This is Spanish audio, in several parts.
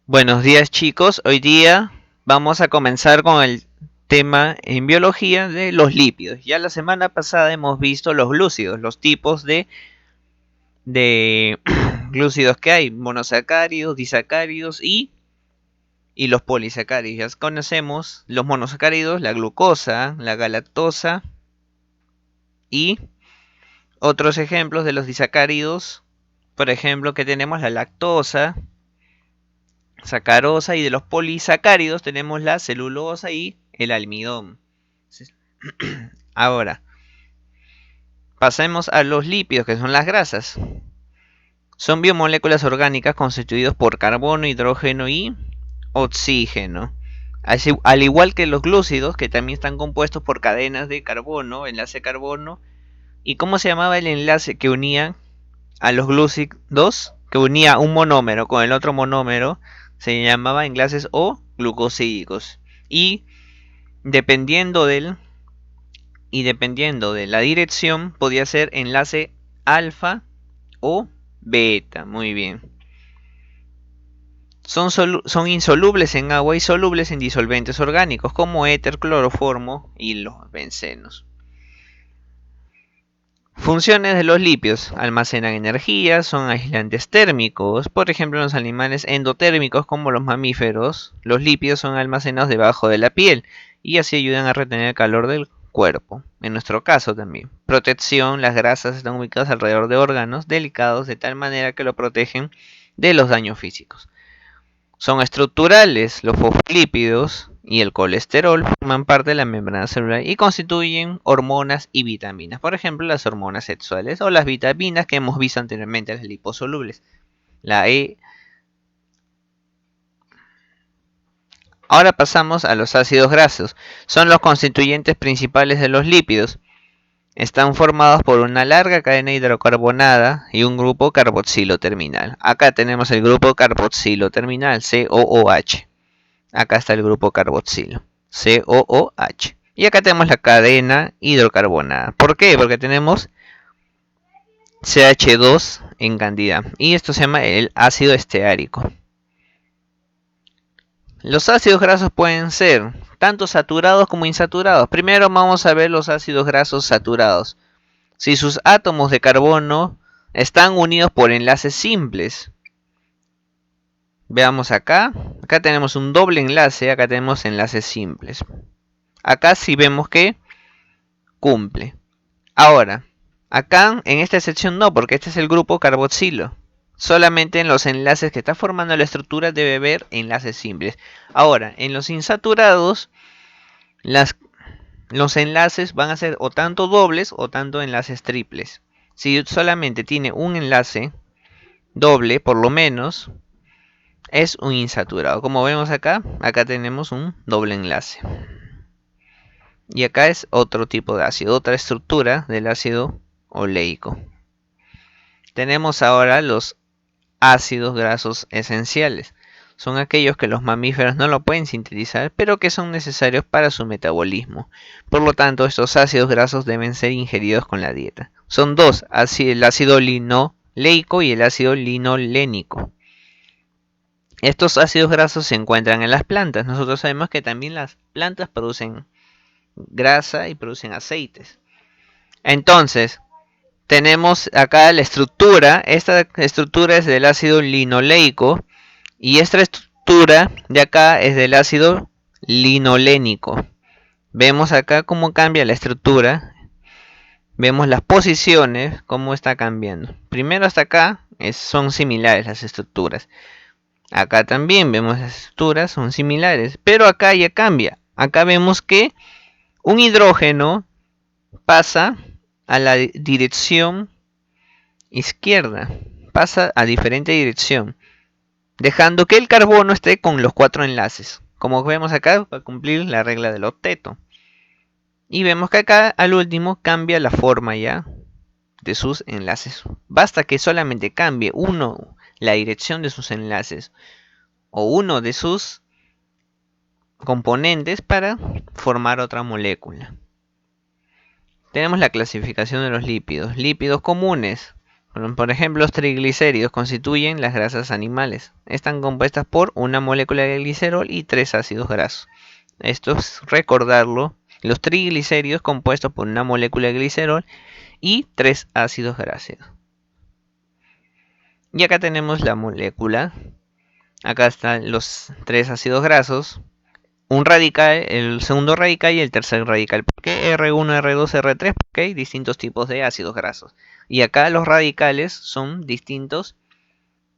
Buenos días chicos, hoy día vamos a comenzar con el tema en biología de los lípidos. Ya la semana pasada hemos visto los glúcidos, los tipos de glúcidos que hay, monosacáridos, disacáridos y los polisacáridos. Ya conocemos los monosacáridos, la glucosa, la galactosa y otros ejemplos de los disacáridos, por ejemplo que tenemos la lactosa, sacarosa, y de los polisacáridos tenemos la celulosa y el almidón. Ahora, pasemos a los lípidos, que son las grasas. Son biomoléculas orgánicas constituidas por carbono, hidrógeno y oxígeno. Así, al igual que los glúcidos, que también están compuestos por cadenas de carbono, enlace carbono. ¿Y cómo se llamaba el enlace que unía a los glúcidos? Que unía un monómero con el otro monómero. Se llamaba enlaces o glucosídicos. Y dependiendo del dependiendo de la dirección, podía ser enlace alfa o beta. Muy bien. Son insolubles en agua y solubles en disolventes orgánicos como éter, cloroformo y los bencenos. Funciones de los lípidos: almacenan energía, son aislantes térmicos. Por ejemplo, en los animales endotérmicos como los mamíferos, los lípidos son almacenados debajo de la piel y así ayudan a retener el calor del cuerpo. En nuestro caso también. Protección: las grasas están ubicadas alrededor de órganos delicados de tal manera que lo protegen de los daños físicos. Son estructurales: los fosfolípidos y el colesterol forman parte de la membrana celular y constituyen hormonas y vitaminas. Por ejemplo, las hormonas sexuales o las vitaminas que hemos visto anteriormente, las liposolubles. La E. Ahora pasamos a los ácidos grasos. Son los constituyentes principales de los lípidos. Están formados por una larga cadena hidrocarbonada y un grupo carboxilo terminal. Acá tenemos el grupo carboxilo terminal, COOH. Acá está el grupo carboxilo, COOH. Y acá tenemos la cadena hidrocarbonada. ¿Por qué? Porque tenemos CH2 en cantidad. Y esto se llama el ácido esteárico. Los ácidos grasos pueden ser tanto saturados como insaturados. Primero vamos a ver los ácidos grasos saturados. Si sus átomos de carbono están unidos por enlaces simples. Veamos acá. Acá tenemos un doble enlace, acá tenemos enlaces simples. Acá sí vemos que cumple. Ahora, acá en esta sección no, porque este es el grupo carboxilo. Solamente en los enlaces que está formando la estructura debe haber enlaces simples. Ahora, en los insaturados, los enlaces van a ser o tanto dobles o tanto enlaces triples. Si solamente tiene un enlace doble, por lo menos, es un insaturado. Como vemos acá, acá tenemos un doble enlace. Y acá es otro tipo de ácido, otra estructura del ácido oleico. Tenemos ahora los ácidos grasos esenciales. Son aquellos que los mamíferos no lo pueden sintetizar, pero que son necesarios para su metabolismo. Por lo tanto, estos ácidos grasos deben ser ingeridos con la dieta. Son dos, el ácido linoleico y el ácido linolénico. Estos ácidos grasos se encuentran en las plantas. Nosotros sabemos que también las plantas producen grasa y producen aceites. Entonces, tenemos acá la estructura. Esta estructura es del ácido linoleico y esta estructura de acá es del ácido linolénico. Vemos acá cómo cambia la estructura. Vemos las posiciones, cómo está cambiando. Primero hasta acá son similares las estructuras. Acá también vemos las estructuras, son similares, pero acá ya cambia. Acá vemos que un hidrógeno pasa a la dirección izquierda, pasa a diferente dirección, dejando que el carbono esté con los cuatro enlaces. Como vemos acá, va a cumplir la regla del octeto. Y vemos que acá al último cambia la forma ya de sus enlaces. Basta que solamente cambie uno la dirección de sus enlaces o uno de sus componentes para formar otra molécula. Tenemos la clasificación de los lípidos. Lípidos comunes. Por ejemplo, los triglicéridos constituyen las grasas animales. Están compuestas por una molécula de glicerol y 3 ácidos grasos. Esto es recordarlo. Los triglicéridos compuestos por una molécula de glicerol y 3 ácidos grasos. Y acá tenemos la molécula. Acá están los 3 ácidos grasos. Un radical, el segundo radical y el tercer radical. ¿Por qué R1, R2, R3? Porque hay distintos tipos de ácidos grasos. Y acá los radicales son distintos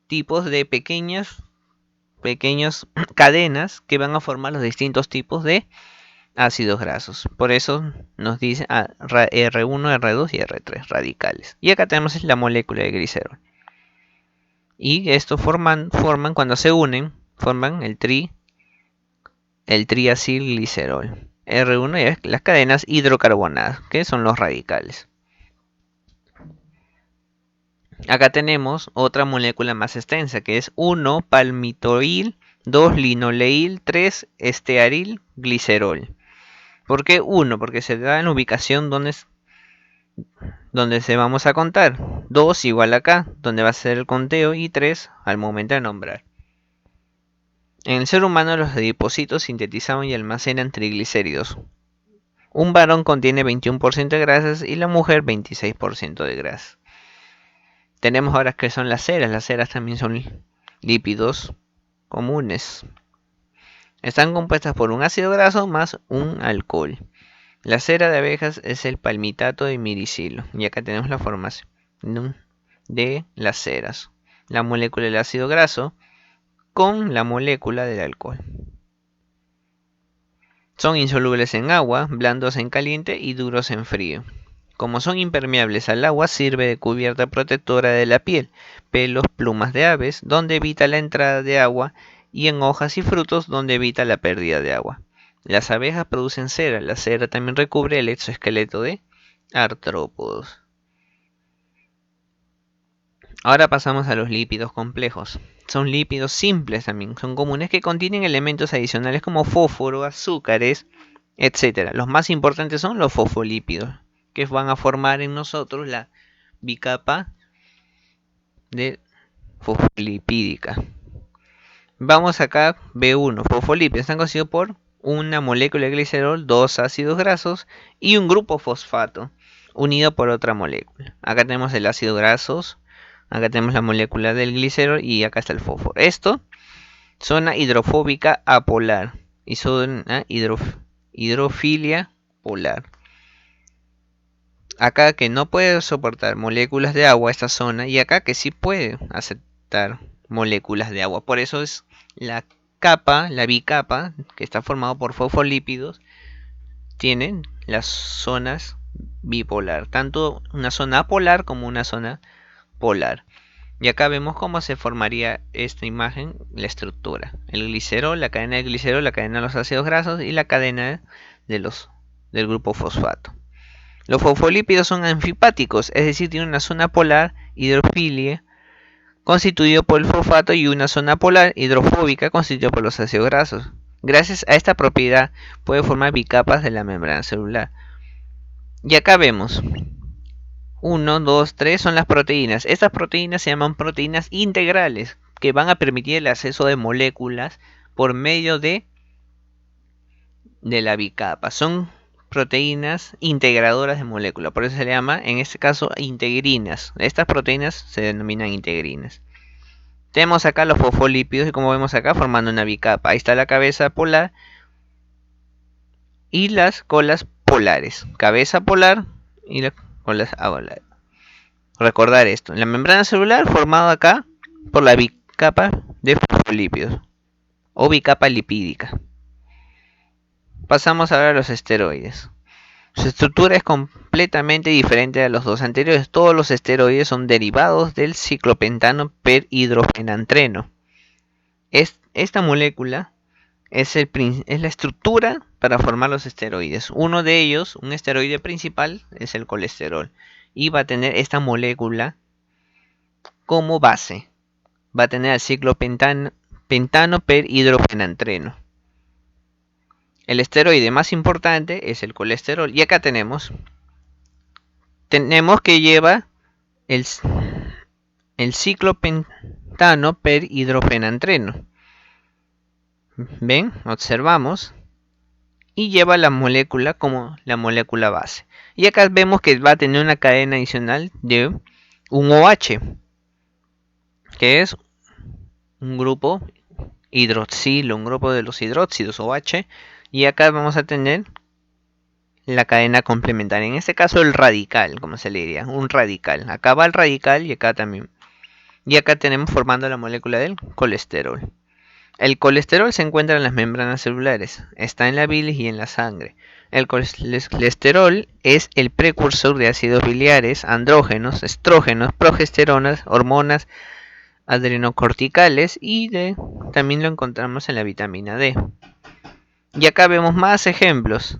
tipos de pequeñas cadenas que van a formar los distintos tipos de ácidos grasos. Por eso nos dice R1, R2 y R3 radicales. Y acá tenemos la molécula de glicerol. Y estos forman cuando se unen, forman el triacilglicerol. R1 es las cadenas hidrocarbonadas, que son los radicales. Acá tenemos otra molécula más extensa, que es 1-palmitoil, 2-linoleil, 3-estearilglicerol. ¿Por qué 1? Porque se da en la ubicación donde se vamos a contar. 2 igual acá, donde va a ser el conteo, y 3 al momento de nombrar. En el ser humano los adipocitos sintetizan y almacenan triglicéridos. Un varón contiene 21% de grasas y la mujer 26% de grasas. Tenemos ahora que son las ceras. Las ceras también son lípidos comunes. Están compuestas por un ácido graso más un alcohol. La cera de abejas es el palmitato de miricilo. Y acá tenemos la formación de las ceras. La molécula del ácido graso con la molécula del alcohol. Son insolubles en agua, blandos en caliente y duros en frío. Como son impermeables al agua, sirve de cubierta protectora de la piel, pelos, plumas de aves, donde evita la entrada de agua, y en hojas y frutos, donde evita la pérdida de agua. Las abejas producen cera. La cera también recubre el exoesqueleto de artrópodos. Ahora pasamos a los lípidos complejos. Son lípidos simples también, son comunes que contienen elementos adicionales como fósforo, azúcares, etc. Los más importantes son los fosfolípidos, que van a formar en nosotros la bicapa de fosfolipídica. Vamos acá, B1, fosfolípidos, están constituidos por una molécula de glicerol, 2 ácidos grasos y un grupo fosfato unido por otra molécula. Acá tenemos el ácido grasos. Acá tenemos la molécula del glicerol y acá está el fósforo. Esto, zona hidrofóbica apolar y zona hidrofilia polar. Acá que no puede soportar moléculas de agua esta zona, y acá que sí puede aceptar moléculas de agua. Por eso es la bicapa, que está formado por fosfolípidos, tienen las zonas bipolar, tanto una zona apolar como una zona polar. Y acá vemos cómo se formaría esta imagen, la estructura. El glicerol, la cadena de glicerol, la cadena de los ácidos grasos y la cadena del grupo fosfato. Los fosfolípidos son anfipáticos, es decir, tienen una zona polar hidrofilia constituido por el fosfato y una zona polar hidrofóbica constituida por los ácidos grasos. Gracias a esta propiedad puede formar bicapas de la membrana celular. Y acá vemos 1, 2, 3 son las proteínas. Estas proteínas se llaman proteínas integrales, que van a permitir el acceso de moléculas por medio de la bicapa. Son proteínas integradoras de moléculas, por eso se le llama, en este caso, integrinas. Estas proteínas se denominan integrinas. Tenemos acá los fosfolípidos y, como vemos acá, formando una bicapa. Ahí está la cabeza polar y las colas polares. Cabeza polar y las colas polares. Recordar esto. La membrana celular formada acá por la bicapa de fosfolípidos o bicapa lipídica. Pasamos ahora a los esteroides. Su estructura es completamente diferente a los dos anteriores. Todos los esteroides son derivados del ciclopentano perhidrogenantreno. Esta molécula es la estructura para formar los esteroides. Uno de ellos, un esteroide principal, es el colesterol. Y va a tener esta molécula como base. Va a tener el ciclopentano perhidrogenantreno. El esteroide más importante es el colesterol. Y acá tenemos que lleva el ciclopentano per hidropenantreno. ¿Ven? Observamos. Y lleva la molécula como la molécula base. Y acá vemos que va a tener una cadena adicional de un OH, que es un grupo hidroxilo, un grupo de los hidróxidos OH. Y acá vamos a tener la cadena complementaria. En este caso el radical, como se le diría, un radical. Acá va el radical y acá también. Y acá tenemos formando la molécula del colesterol. El colesterol se encuentra en las membranas celulares, está en la bilis y en la sangre. El colesterol es el precursor de ácidos biliares, andrógenos, estrógenos, progesteronas, hormonas adrenocorticales y también lo encontramos en la vitamina D. Y acá vemos más ejemplos.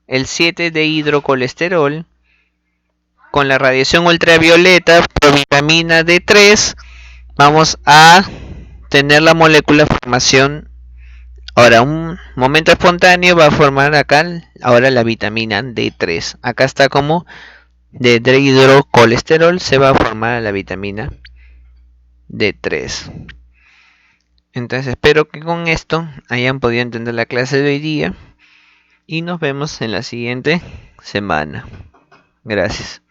El 7-dehidrocolesterol con la radiación ultravioleta por vitamina D3 vamos a tener la molécula formación. Ahora, un momento espontáneo va a formar acá ahora la vitamina D3. Acá está como de dehidrocolesterol se va a formar la vitamina D3. Entonces espero que con esto hayan podido entender la clase de hoy día y nos vemos en la siguiente semana. Gracias.